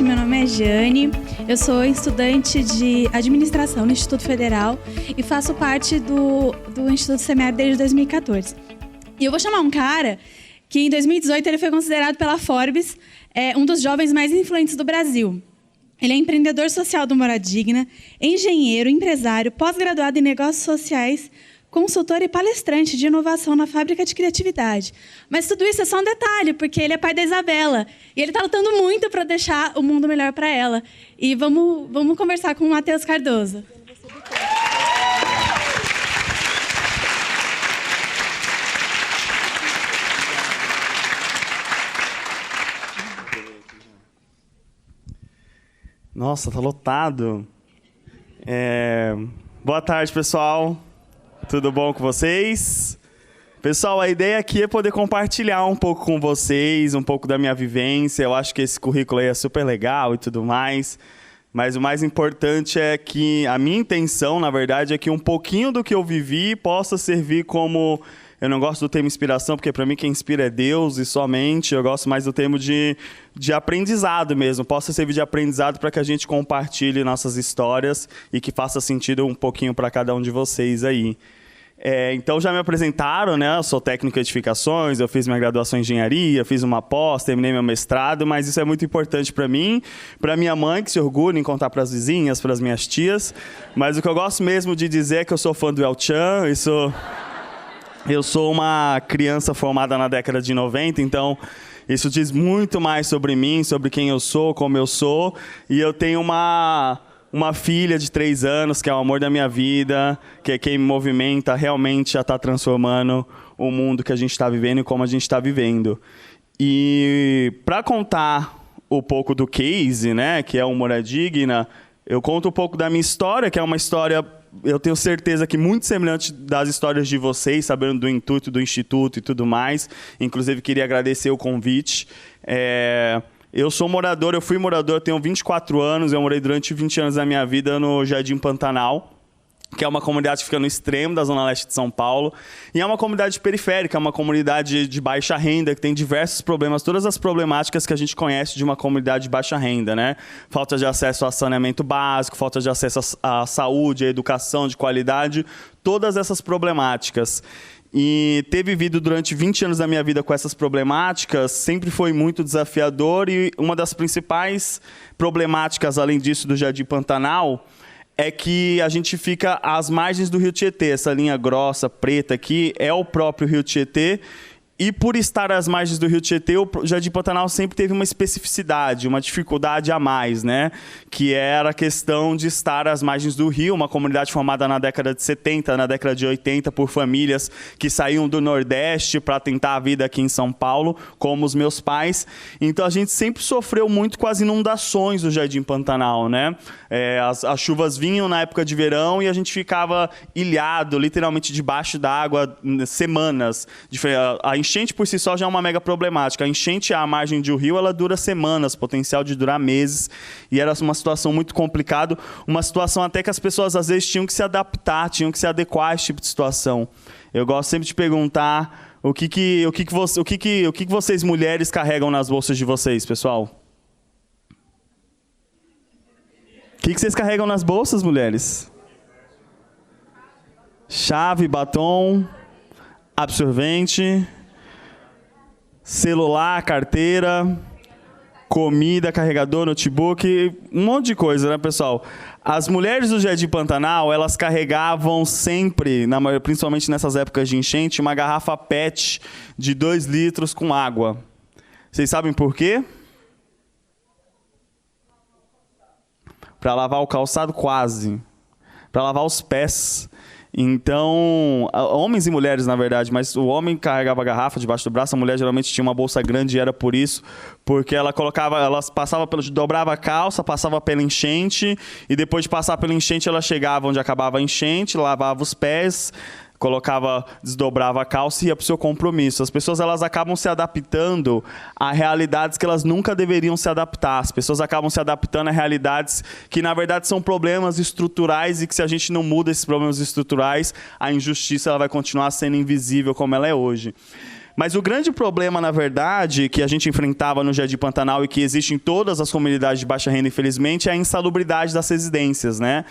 noite, meu nome é Jane, eu sou estudante de administração no Instituto Federal e faço parte do Instituto Semiárido desde 2014. E eu vou chamar um cara que em 2018 ele foi considerado pela Forbes um dos jovens mais influentes do Brasil. Ele é empreendedor social do Moradigna, engenheiro, empresário, pós-graduado em negócios sociais, consultor e palestrante de inovação na Fábrica de Criatividade. Mas tudo isso é só um detalhe, porque ele é pai da Isabela. E ele está lutando muito para deixar o mundo melhor para ela. E vamos conversar com o Matheus Cardoso. Nossa, tá lotado. Boa tarde, pessoal. Tudo bom com vocês? Pessoal, a ideia aqui é poder compartilhar um pouco com vocês, um pouco da minha vivência. Eu acho que esse currículo aí é super legal e tudo mais. Mas o mais importante é que a minha intenção, na verdade, é que um pouquinho do que eu vivi possa servir como... Eu não gosto do termo inspiração, porque para mim quem inspira é Deus e somente. Eu gosto mais do termo de aprendizado mesmo. Possa servir de aprendizado para que a gente compartilhe nossas histórias e que faça sentido um pouquinho para cada um de vocês aí. Então já me apresentaram, né? Eu sou técnico em edificações, eu fiz minha graduação em engenharia, fiz uma pós, terminei meu mestrado, mas isso é muito importante para mim, para minha mãe, que se orgulha em contar para as vizinhas, para as minhas tias. Mas o que eu gosto mesmo de dizer é que eu sou fã do El Chan, eu sou uma criança formada na década de 90, então isso diz muito mais sobre mim, sobre quem eu sou, como eu sou. E eu tenho uma filha de 3 anos, que é o amor da minha vida, que é quem me movimenta realmente a estar transformando o mundo que a gente está vivendo e como a gente está vivendo. E para contar um pouco do case, né, que é o Moradigna, eu conto um pouco da minha história, que é uma história... Eu tenho certeza que muito semelhante das histórias de vocês, sabendo do intuito do Instituto e tudo mais. Inclusive, queria agradecer o convite. Eu sou morador, eu fui morador, tenho 24 anos, eu morei durante 20 anos da minha vida no Jardim Pantanal, que é uma comunidade que fica no extremo da Zona Leste de São Paulo. E é uma comunidade periférica, é uma comunidade de baixa renda, que tem diversos problemas, todas as problemáticas que a gente conhece de uma comunidade de baixa renda, né? Falta de acesso a saneamento básico, falta de acesso à saúde, à educação de qualidade, todas essas problemáticas. E ter vivido durante 20 anos da minha vida com essas problemáticas sempre foi muito desafiador, e uma das principais problemáticas, além disso, do Jardim Pantanal, é que a gente fica às margens do Rio Tietê. Essa linha grossa, preta aqui, é o próprio Rio Tietê. E por estar às margens do Rio Tietê, o Jardim Pantanal sempre teve uma especificidade, uma dificuldade a mais, né? Que era a questão de estar às margens do rio, uma comunidade formada na década de 70, na década de 80, por famílias que saíam do Nordeste para tentar a vida aqui em São Paulo, como os meus pais. Então a gente sempre sofreu muito com as inundações do Jardim Pantanal, né? As chuvas vinham na época de verão e a gente ficava ilhado, literalmente debaixo d'água, semanas. A enchente por si só já é uma mega problemática. A enchente à margem de um rio, ela dura semanas, potencial de durar meses. E era uma situação muito complicada, uma situação até que as pessoas às vezes tinham que se adaptar, tinham que se adequar a esse tipo de situação. Eu gosto sempre de perguntar o que vocês mulheres carregam nas bolsas de vocês, pessoal? O que vocês carregam nas bolsas, mulheres? Chave, batom, absorvente, celular, carteira, comida, carregador, notebook, um monte de coisa, né, pessoal? As mulheres do Jardim Pantanal, elas carregavam sempre, principalmente nessas épocas de enchente, uma garrafa PET de 2 litros com água. Vocês sabem por quê? Para lavar o calçado, quase. Para lavar os pés. Então, homens e mulheres, na verdade, mas o homem carregava a garrafa debaixo do braço, a mulher geralmente tinha uma bolsa grande e era por isso, porque ela dobrava a calça, passava pela enchente, e depois de passar pela enchente, ela chegava onde acabava a enchente, lavava os pés, desdobrava a calça e ia para o seu compromisso. As pessoas, elas acabam se adaptando a realidades que elas nunca deveriam se adaptar. As pessoas acabam se adaptando a realidades que, na verdade, são problemas estruturais, e que, se a gente não muda esses problemas estruturais, a injustiça ela vai continuar sendo invisível como ela é hoje. Mas o grande problema, na verdade, que a gente enfrentava no Jardim Pantanal e que existe em todas as comunidades de baixa renda, infelizmente, é a insalubridade das residências, né?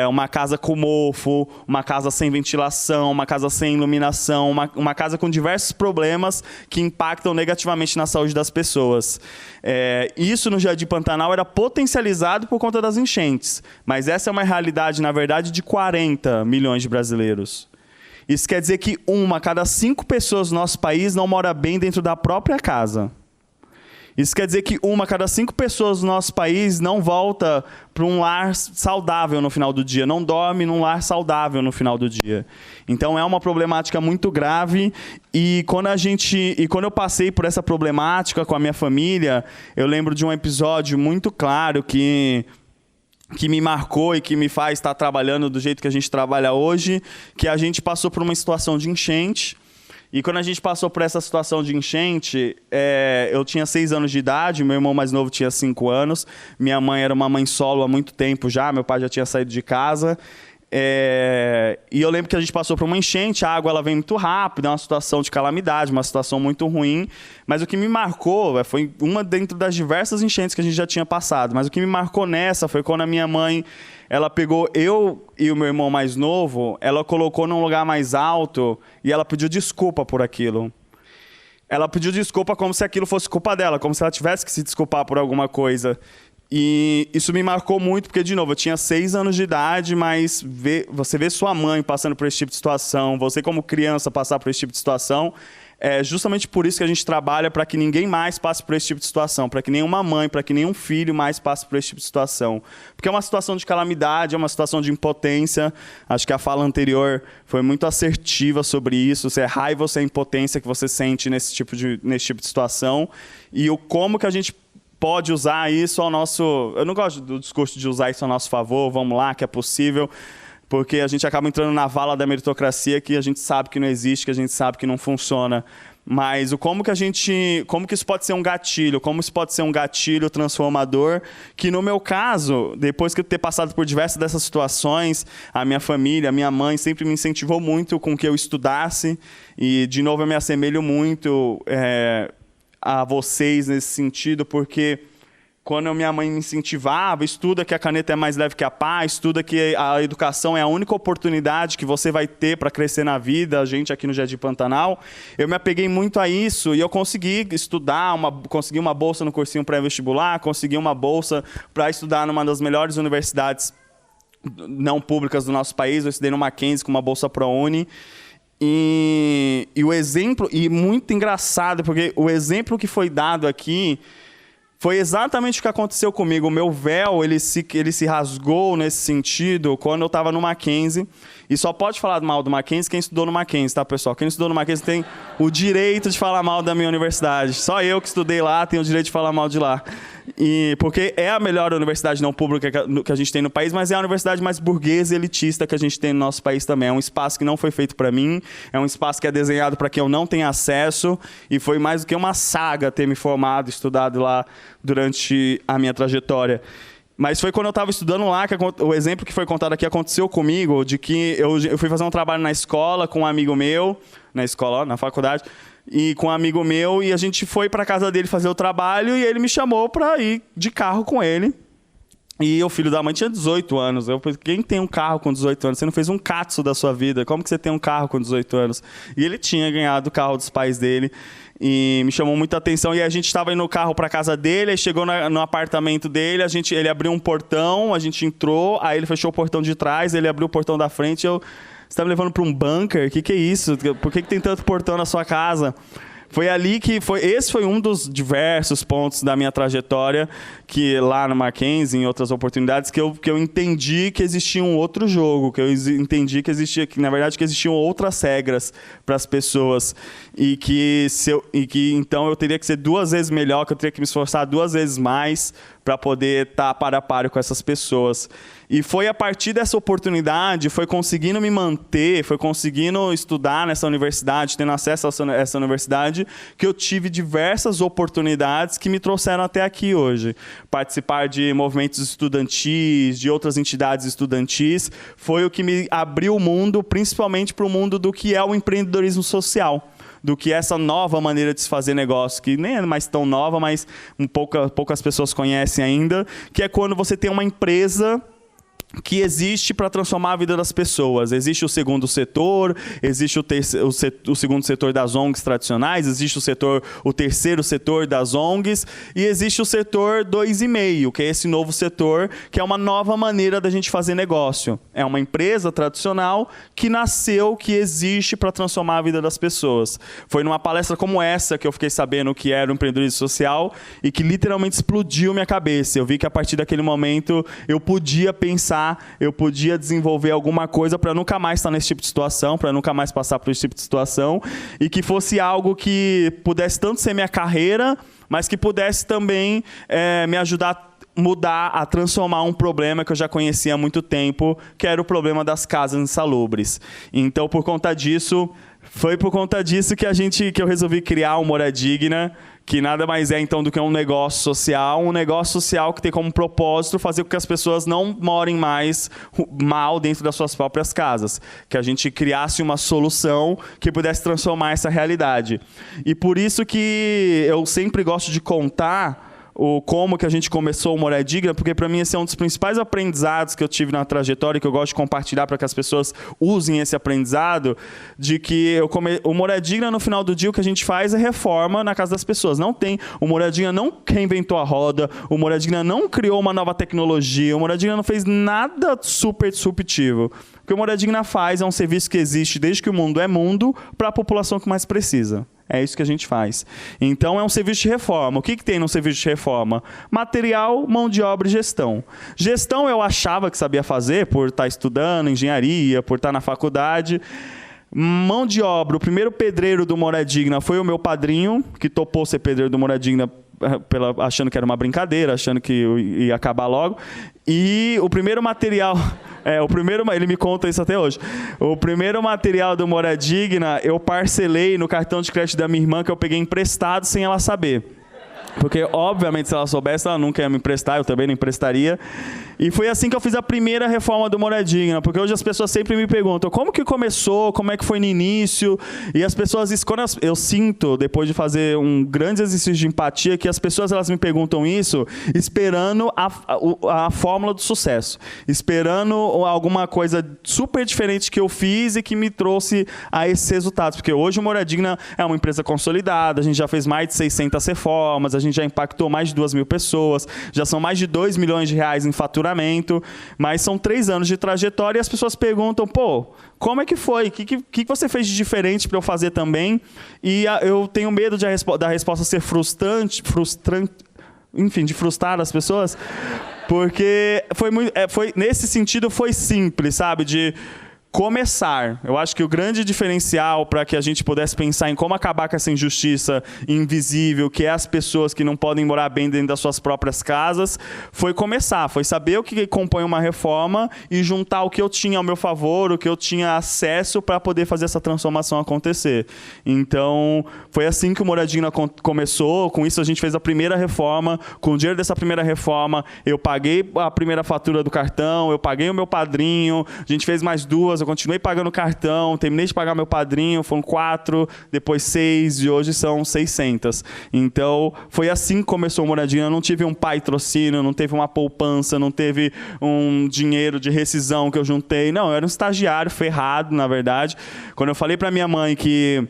Uma casa com mofo, uma casa sem ventilação, uma casa sem iluminação, uma casa com diversos problemas que impactam negativamente na saúde das pessoas. Isso no Jardim Pantanal era potencializado por conta das enchentes, mas essa é uma realidade, na verdade, de 40 milhões de brasileiros. Isso quer dizer que 1 a cada 5 pessoas no nosso país não mora bem dentro da própria casa. Isso quer dizer que 1 a cada 5 pessoas no nosso país não volta para um lar saudável no final do dia, não dorme num lar saudável no final do dia. Então é uma problemática muito grave e quando eu passei por essa problemática com a minha família, eu lembro de um episódio muito claro que me marcou e que me faz estar trabalhando do jeito que a gente trabalha hoje, que a gente passou por uma situação de enchente. E quando a gente passou por essa situação de enchente, eu tinha 6 anos de idade, meu irmão mais novo tinha 5 anos, minha mãe era uma mãe solo há muito tempo já, meu pai já tinha saído de casa. E eu lembro que a gente passou por uma enchente, a água ela vem muito rápido, é uma situação de calamidade, uma situação muito ruim, mas o que me marcou foi uma dentro das diversas enchentes que a gente já tinha passado, mas o que me marcou nessa foi quando a minha mãe, ela pegou eu e o meu irmão mais novo, ela colocou num lugar mais alto e ela pediu desculpa por aquilo. Ela pediu desculpa como se aquilo fosse culpa dela, como se ela tivesse que se desculpar por alguma coisa. E isso me marcou muito, porque, de novo, eu tinha 6 anos de idade, mas você vê sua mãe passando por esse tipo de situação, você como criança passar por esse tipo de situação, é justamente por isso que a gente trabalha para que ninguém mais passe por esse tipo de situação, para que nenhuma mãe, para que nenhum filho mais passe por esse tipo de situação. Porque é uma situação de calamidade, é uma situação de impotência. Acho que a fala anterior foi muito assertiva sobre isso, se é raiva ou se é impotência que você sente nesse tipo de situação. E como que a gente pode usar isso ao nosso... Eu não gosto do discurso de usar isso ao nosso favor, vamos lá, que é possível, porque a gente acaba entrando na vala da meritocracia que a gente sabe que não existe, que a gente sabe que não funciona. Mas como que isso pode ser um gatilho, como isso pode ser um gatilho transformador, que no meu caso, depois que eu ter passado por diversas dessas situações, a minha família, a minha mãe sempre me incentivou muito com que eu estudasse, e de novo eu me assemelho muito a vocês nesse sentido, porque quando minha mãe me incentivava, estuda que a caneta é mais leve que a pá, estuda que a educação é a única oportunidade que você vai ter para crescer na vida, a gente aqui no Jardim Pantanal, eu me apeguei muito a isso e eu consegui estudar, consegui uma bolsa no cursinho pré-vestibular, consegui uma bolsa para estudar numa das melhores universidades não públicas do nosso país, eu estudei no Mackenzie com uma bolsa ProUni. E o exemplo, e muito engraçado, porque o exemplo que foi dado aqui foi exatamente o que aconteceu comigo. O meu véu, ele se rasgou nesse sentido quando eu estava no Mackenzie. E só pode falar mal do Mackenzie quem estudou no Mackenzie, tá, pessoal? Quem estudou no Mackenzie tem o direito de falar mal da minha universidade. Só eu que estudei lá tenho o direito de falar mal de lá. Porque é a melhor universidade não pública que a gente tem no país, mas é a universidade mais burguesa e elitista que a gente tem no nosso país também. É um espaço que não foi feito para mim, é um espaço que é desenhado para quem eu não tenho acesso, e foi mais do que uma saga ter me formado, estudado lá durante a minha trajetória. Mas foi quando eu estava estudando lá, que o exemplo que foi contado aqui aconteceu comigo, de que eu fui fazer um trabalho na escola com um amigo meu, na faculdade, e com um amigo meu, e a gente foi para a casa dele fazer o trabalho, e ele me chamou para ir de carro com ele. E o filho da mãe tinha 18 anos. Eu falei, quem tem um carro com 18 anos? Você não fez um catso da sua vida. Como que você tem um carro com 18 anos? E ele tinha ganhado o carro dos pais dele. E me chamou muita atenção. E a gente estava indo no carro para casa dele, aí chegou no apartamento dele, ele abriu um portão, a gente entrou, aí ele fechou o portão de trás, ele abriu o portão da frente. Você está me levando para um bunker? O que é isso? Por que tem tanto portão na sua casa? Foi ali esse foi um dos diversos pontos da minha trajetória, que lá no Mackenzie, em outras oportunidades, que eu entendi que existia um outro jogo, que eu entendi que na verdade existiam outras regras para as pessoas, e que então eu teria que ser 2 vezes melhor, que eu teria que me esforçar 2 vezes mais para poder estar par a par com essas pessoas. E foi a partir dessa oportunidade, foi conseguindo me manter, foi conseguindo estudar nessa universidade, tendo acesso a essa universidade, que eu tive diversas oportunidades que me trouxeram até aqui hoje. Participar de movimentos estudantis, de outras entidades estudantis, foi o que me abriu o mundo, principalmente para o mundo do que é o empreendedorismo social. do que essa nova maneira de se fazer negócio, que nem é mais tão nova, mas poucas pessoas conhecem ainda, que é quando você tem uma empresa que existe para transformar a vida das pessoas. Existe o segundo setor, existe o segundo setor das ONGs tradicionais, existe o terceiro setor das ONGs e existe o setor 2,5, que é esse novo setor, que é uma nova maneira da gente fazer negócio. É uma empresa tradicional que nasceu, que existe para transformar a vida das pessoas. Foi numa palestra como essa que eu fiquei sabendo que era o empreendedorismo social e que literalmente explodiu minha cabeça. Eu vi que a partir daquele momento eu podia pensar, eu podia desenvolver alguma coisa para nunca mais estar nesse tipo de situação, para nunca mais passar por esse tipo de situação, e que fosse algo que pudesse tanto ser minha carreira, mas que pudesse também me ajudar a mudar, a transformar um problema que eu já conhecia há muito tempo, que era o problema das casas insalubres. Então, por conta disso, foi por conta disso que eu resolvi criar o Moradigna, que nada mais é então do que um negócio social que tem como propósito fazer com que as pessoas não morem mais mal dentro das suas próprias casas, que a gente criasse uma solução que pudesse transformar essa realidade. E por isso que eu sempre gosto de contar como que a gente começou o Moradigna, porque para mim esse é um dos principais aprendizados que eu tive na trajetória, que eu gosto de compartilhar para que as pessoas usem esse aprendizado, de que o Moradigna, no final do dia, o que a gente faz é reforma na casa das pessoas. O Moradigna não reinventou a roda, o Moradigna não criou uma nova tecnologia, o Moradigna não fez nada super disruptivo. O que o Moradigna faz é um serviço que existe desde que o mundo é mundo para a população que mais precisa. É isso que a gente faz. Então, é um serviço de reforma. O que tem no serviço de reforma? Material, mão de obra e gestão. Gestão eu achava que sabia fazer por estar estudando engenharia, por estar na faculdade. Mão de obra, o primeiro pedreiro do Moradigna foi o meu padrinho, que topou ser pedreiro do Moradigna achando que era uma brincadeira, achando que ia acabar logo. E o primeiro material... ele me conta isso até hoje. O primeiro material do Moradigna eu parcelei no cartão de crédito da minha irmã, que eu peguei emprestado sem ela saber. Porque, obviamente, se ela soubesse, ela nunca ia me emprestar, eu também não emprestaria. E foi assim que eu fiz a primeira reforma do Moradigna, porque hoje as pessoas sempre me perguntam como que começou, como é que foi no início, e as pessoas, eu sinto, depois de fazer um grande exercício de empatia, que as pessoas elas me perguntam isso esperando a fórmula do sucesso, esperando alguma coisa super diferente que eu fiz e que me trouxe a esses resultados, porque hoje o Moradigna é uma empresa consolidada, a gente já fez mais de 600 reformas, a gente já impactou mais de 2.000 pessoas, já são mais de 2 milhões de reais em faturamento, mas são 3 anos de trajetória e as pessoas perguntam, como é que foi? O que você fez de diferente para eu fazer também? E eu tenho medo da resposta ser frustrante, enfim, de frustrar as pessoas, porque nesse sentido foi simples, sabe? De começar. Eu acho que o grande diferencial para que a gente pudesse pensar em como acabar com essa injustiça invisível, que é as pessoas que não podem morar bem dentro das suas próprias casas, foi começar, foi saber o que compõe uma reforma e juntar o que eu tinha ao meu favor, o que eu tinha acesso para poder fazer essa transformação acontecer. Então, foi assim que o Moradigna começou, com isso a gente fez a primeira reforma, com o dinheiro dessa primeira reforma, eu paguei a primeira fatura do cartão, eu paguei o meu padrinho, a gente fez mais 2, eu continuei pagando o cartão, terminei de pagar meu padrinho, foram 4, depois 6 e hoje são 600. Então, foi assim que começou o Moradigna. Não tive um patrocínio, não teve uma poupança, não teve um dinheiro de rescisão que eu juntei. Não, eu era um estagiário ferrado, na verdade. Quando eu falei para minha mãe que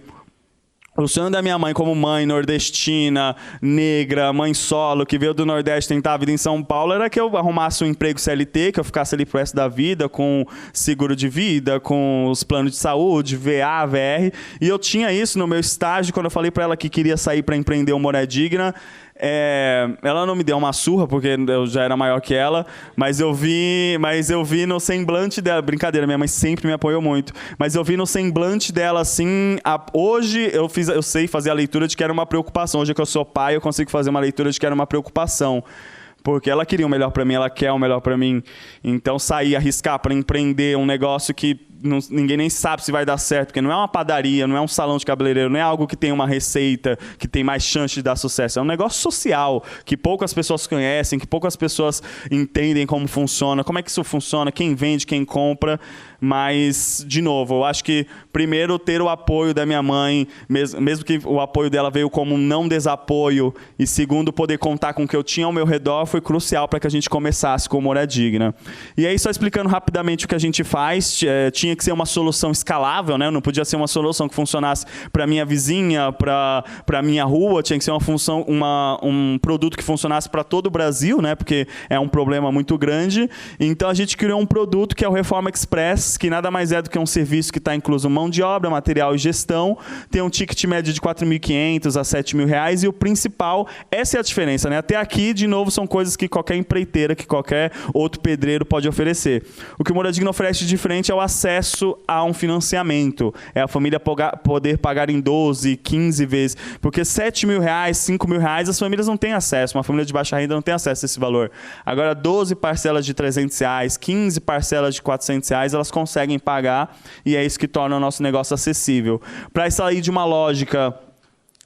o sonho da minha mãe, como mãe nordestina, negra, mãe solo, que veio do Nordeste tentar a vida em São Paulo, era que eu arrumasse um emprego CLT, que eu ficasse ali pro resto da vida, com seguro de vida, com os planos de saúde, VA, VR. E eu tinha isso no meu estágio, quando eu falei para ela que queria sair para empreender o Moradigna. Ela não me deu uma surra, porque eu já era maior que ela, mas eu vi no semblante dela, brincadeira, minha mãe sempre me apoiou muito, mas eu vi no semblante dela assim, hoje eu sei fazer a leitura de que era uma preocupação, hoje que eu sou pai eu consigo fazer uma leitura de que era uma preocupação, porque ela queria o melhor para mim, ela quer o melhor para mim, então sair, arriscar para empreender um negócio que ninguém nem sabe se vai dar certo, porque não é uma padaria, não é um salão de cabeleireiro, não é algo que tem uma receita, que tem mais chance de dar sucesso. É um negócio social, que poucas pessoas conhecem, que poucas pessoas entendem como funciona, como é que isso funciona, quem vende, quem compra. Mas, de novo, eu acho que, primeiro, ter o apoio da minha mãe, mesmo que o apoio dela veio como um não desapoio, e segundo, poder contar com o que eu tinha ao meu redor, foi crucial para que a gente começasse com o Moradia Digna. E aí, só explicando rapidamente o que a gente faz, tinha que ser uma solução escalável, né? Não podia ser uma solução que funcionasse para minha vizinha, para minha rua, tinha que ser um produto que funcionasse para todo o Brasil, né? Porque é um problema muito grande. Então, a gente criou um produto que é o Reforma Express, que nada mais é do que um serviço que está incluso mão de obra, material e gestão, tem um ticket médio de R$ 4.500 a R$ 7.000, e o principal, essa é a diferença, né? Até aqui, de novo, são coisas que qualquer empreiteira, que qualquer outro pedreiro pode oferecer. O que o Moradia Digna oferece de diferente é o acesso a um financiamento, é a família poder pagar em 12, 15 vezes, porque R$ 7.000, R$ 5.000, as famílias não têm acesso, uma família de baixa renda não tem acesso a esse valor. Agora, 12 parcelas de R$ 300, 15 parcelas de R$ 400, elas conseguem pagar, e é isso que torna o nosso negócio acessível. Para sair de uma lógica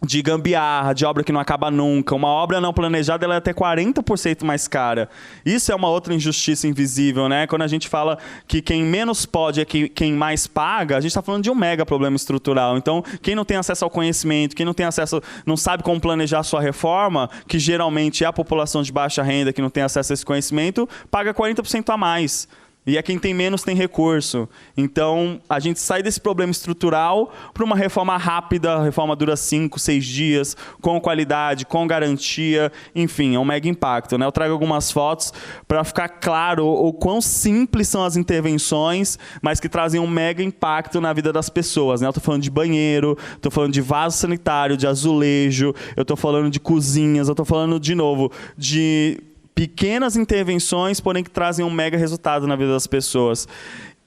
de gambiarra, de obra que não acaba nunca, uma obra não planejada ela é até 40% mais cara. Isso é uma outra injustiça invisível, né? Quando a gente fala que quem menos pode é quem mais paga, a gente está falando de um mega problema estrutural. Então, quem não tem acesso ao conhecimento, quem não tem acesso, não sabe como planejar a sua reforma, que geralmente é a população de baixa renda que não tem acesso a esse conhecimento, paga 40% a mais. E é quem tem menos tem recurso. Então, a gente sai desse problema estrutural para uma reforma rápida, a reforma dura 5, 6 dias, com qualidade, com garantia, enfim, é um mega impacto, né? Eu trago algumas fotos para ficar claro o quão simples são as intervenções, mas que trazem um mega impacto na vida das pessoas, né? Eu estou falando de banheiro, estou falando de vaso sanitário, de azulejo, eu estou falando de cozinhas, eu estou falando, de novo, de pequenas intervenções, porém que trazem um mega resultado na vida das pessoas.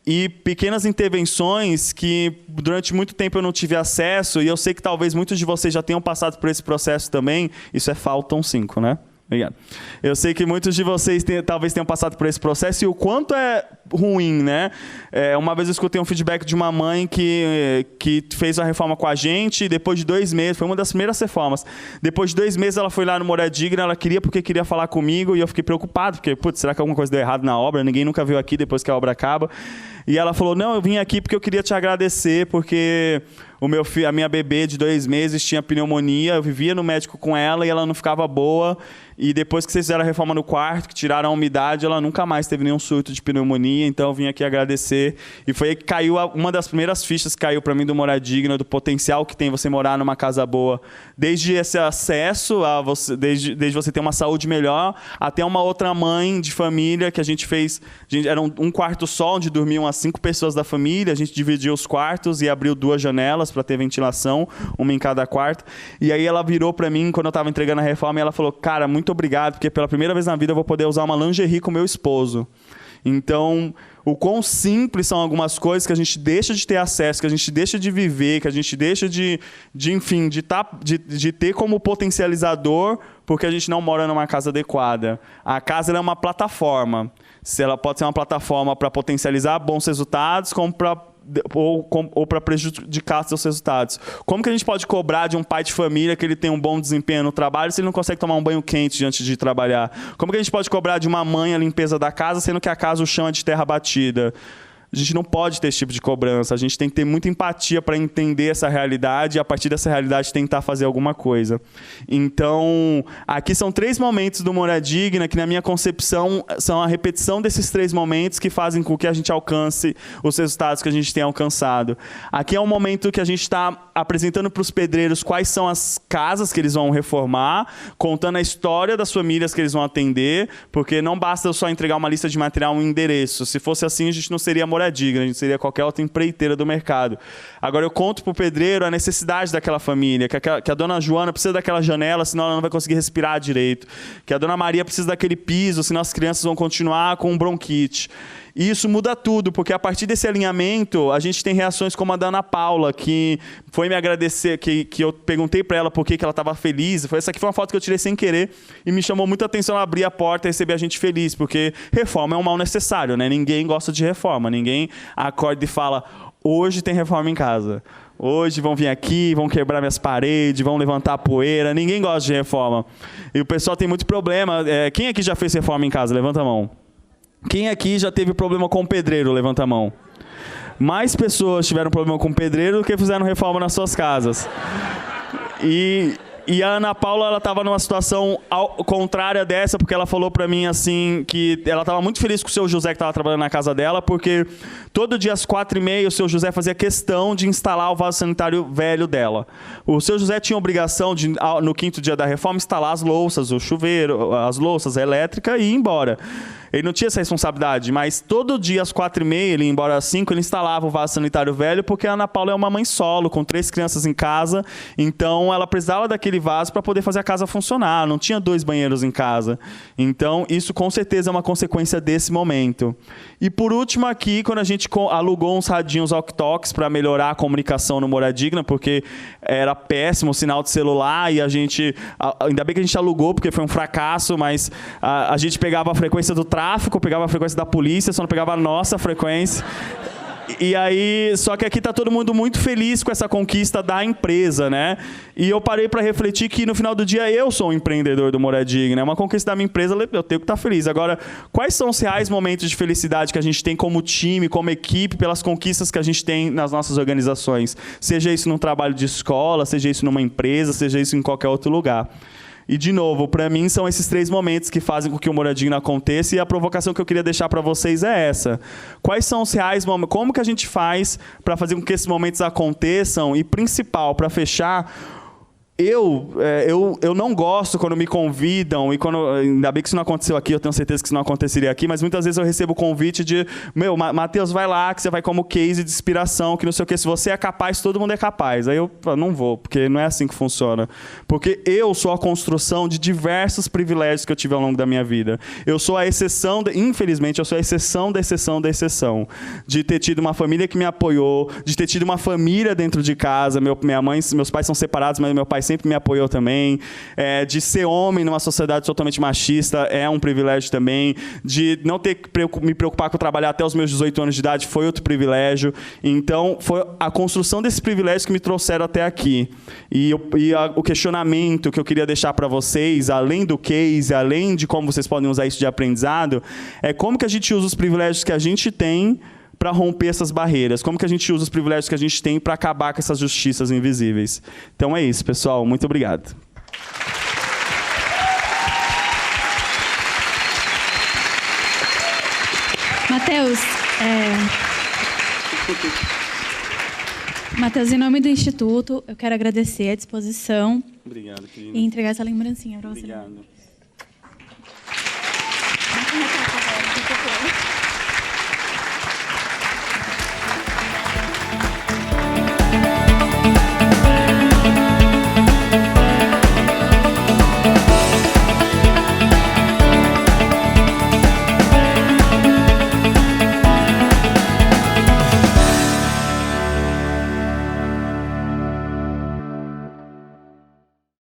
E pequenas intervenções que durante muito tempo eu não tive acesso, e eu sei que talvez muitos de vocês já tenham passado por esse processo também. Isso é Faltam 5, né? Obrigado. Eu sei que muitos de vocês talvez tenham passado por esse processo, e o quanto é ruim, né? Uma vez eu escutei um feedback de uma mãe que fez a reforma com a gente, e depois de 2 meses, foi uma das primeiras reformas, depois de 2 meses ela foi lá no Moradia Digna, ela queria falar comigo, e eu fiquei preocupado, porque, putz, será que alguma coisa deu errado na obra? Ninguém nunca veio aqui depois que a obra acaba. E ela falou, não, eu vim aqui porque eu queria te agradecer, porque a minha bebê de 2 meses tinha pneumonia, eu vivia no médico com ela e ela não ficava boa. E depois que vocês fizeram a reforma no quarto, que tiraram a umidade, ela nunca mais teve nenhum surto de pneumonia. Então eu vim aqui agradecer. E foi aí que caiu uma das primeiras fichas que caiu para mim do Moradia Digna, do potencial que tem você morar numa casa boa. Desde esse acesso, desde você ter uma saúde melhor, até uma outra mãe de família que a gente fez. Era um quarto só, onde dormiam as 5 pessoas da família. A gente dividiu os quartos e abriu 2 janelas para ter ventilação, uma em cada quarto. E aí ela virou para mim, quando eu estava entregando a reforma, e ela falou, cara, muito obrigado, porque pela primeira vez na vida eu vou poder usar uma lingerie com meu esposo. Então, o quão simples são algumas coisas que a gente deixa de ter acesso, que a gente deixa de viver, que a gente deixa de ter como potencializador, porque a gente não mora numa casa adequada. A casa é uma plataforma. Ela pode ser uma plataforma para potencializar bons resultados, como para prejudicar seus resultados. Como que a gente pode cobrar de um pai de família que ele tem um bom desempenho no trabalho se ele não consegue tomar um banho quente antes de trabalhar? Como que a gente pode cobrar de uma mãe a limpeza da casa, sendo que a casa o chão é de terra batida? A gente não pode ter esse tipo de cobrança. A gente tem que ter muita empatia para entender essa realidade e, a partir dessa realidade, tentar fazer alguma coisa. Então, aqui são 3 momentos do Moradia Digna que, na minha concepção, são a repetição desses 3 momentos que fazem com que a gente alcance os resultados que a gente tem alcançado. Aqui é um momento que a gente está apresentando para os pedreiros quais são as casas que eles vão reformar, contando a história das famílias que eles vão atender, porque não basta só entregar uma lista de material e um endereço. Se fosse assim, a gente não seria Moradia Digna, a gente seria qualquer outra empreiteira do mercado. Agora eu conto para o pedreiro a necessidade daquela família, que a dona Joana precisa daquela janela, senão ela não vai conseguir respirar direito, que a dona Maria precisa daquele piso, senão as crianças vão continuar com bronquite. E isso muda tudo, porque a partir desse alinhamento, a gente tem reações como a da Ana Paula, que foi me agradecer, que eu perguntei para ela por que ela estava feliz. Essa aqui foi uma foto que eu tirei sem querer e me chamou muita atenção ela abrir a porta e receber a gente feliz, porque reforma é um mal necessário, né? Ninguém gosta de reforma, ninguém acorda e fala, hoje tem reforma em casa. Hoje vão vir aqui, vão quebrar minhas paredes, vão levantar a poeira. Ninguém gosta de reforma. E o pessoal tem muito problema. Quem aqui já fez reforma em casa? Levanta a mão. Quem aqui já teve problema com o pedreiro? Levanta a mão. Mais pessoas tiveram problema com o pedreiro do que fizeram reforma nas suas casas. E a Ana Paula, ela estava numa situação contrária dessa, porque ela falou para mim assim, que ela estava muito feliz com o seu José que estava trabalhando na casa dela, porque todo dia às 4h30 o seu José fazia questão de instalar o vaso sanitário velho dela. O seu José tinha a obrigação de, no 5º dia da reforma, instalar as louças, o chuveiro, as louças, a elétrica e ir embora. Ele não tinha essa responsabilidade, mas todo dia às 4h30, ele ia embora às 5h, ele instalava o vaso sanitário velho, porque a Ana Paula é uma mãe solo, com 3 crianças em casa, então ela precisava daquele vaso para poder fazer a casa funcionar, não tinha 2 banheiros em casa. Então, isso com certeza é uma consequência desse momento. E por último aqui, quando a gente alugou uns radinhos walkie-talkies para melhorar a comunicação no Moradigna, porque era péssimo o sinal de celular, e a gente, ainda bem que a gente alugou, porque foi um fracasso, mas a gente pegava a frequência do tráfego, pegava a frequência da polícia, só não pegava a nossa frequência. E aí, só que aqui tá todo mundo muito feliz com essa conquista da empresa, né? E eu parei para refletir que no final do dia eu sou um empreendedor do Moradigna, é uma conquista da minha empresa, eu tenho que estar feliz. Agora, quais são os reais momentos de felicidade que a gente tem como time, como equipe, pelas conquistas que a gente tem nas nossas organizações? Seja isso num trabalho de escola, seja isso numa empresa, seja isso em qualquer outro lugar. E, de novo, para mim, são esses 3 momentos que fazem com que o Moradigna aconteça, e a provocação que eu queria deixar para vocês é essa. Quais são os reais momentos? Como que a gente faz para fazer com que esses momentos aconteçam? E, principal, para fechar, eu não gosto quando me convidam, e quando, ainda bem que isso não aconteceu aqui, eu tenho certeza que isso não aconteceria aqui, mas muitas vezes eu recebo o convite de, Matheus, vai lá, que você vai como case de inspiração, que não sei o que, se você é capaz, todo mundo é capaz. Aí eu não vou, porque não é assim que funciona. Porque eu sou a construção de diversos privilégios que eu tive ao longo da minha vida. Eu sou a exceção, infelizmente, eu sou a exceção da exceção da exceção. De ter tido uma família que me apoiou, de ter tido uma família dentro de casa, meus pais são separados, mas meu pai sempre me apoiou também, de ser homem numa sociedade totalmente machista é um privilégio também, de não ter que me preocupar com trabalhar até os meus 18 anos de idade foi outro privilégio. Então, foi a construção desses privilégios que me trouxeram até aqui. O questionamento que eu queria deixar para vocês, além do case, além de como vocês podem usar isso de aprendizado, é como que a gente usa os privilégios que a gente tem para romper essas barreiras? Como que a gente usa os privilégios que a gente tem para acabar com essas justiças invisíveis? Então é isso, pessoal. Muito obrigado. Matheus, em nome do Instituto, eu quero agradecer a disposição. Obrigado, querida. E entregar essa lembrancinha para você. Obrigado.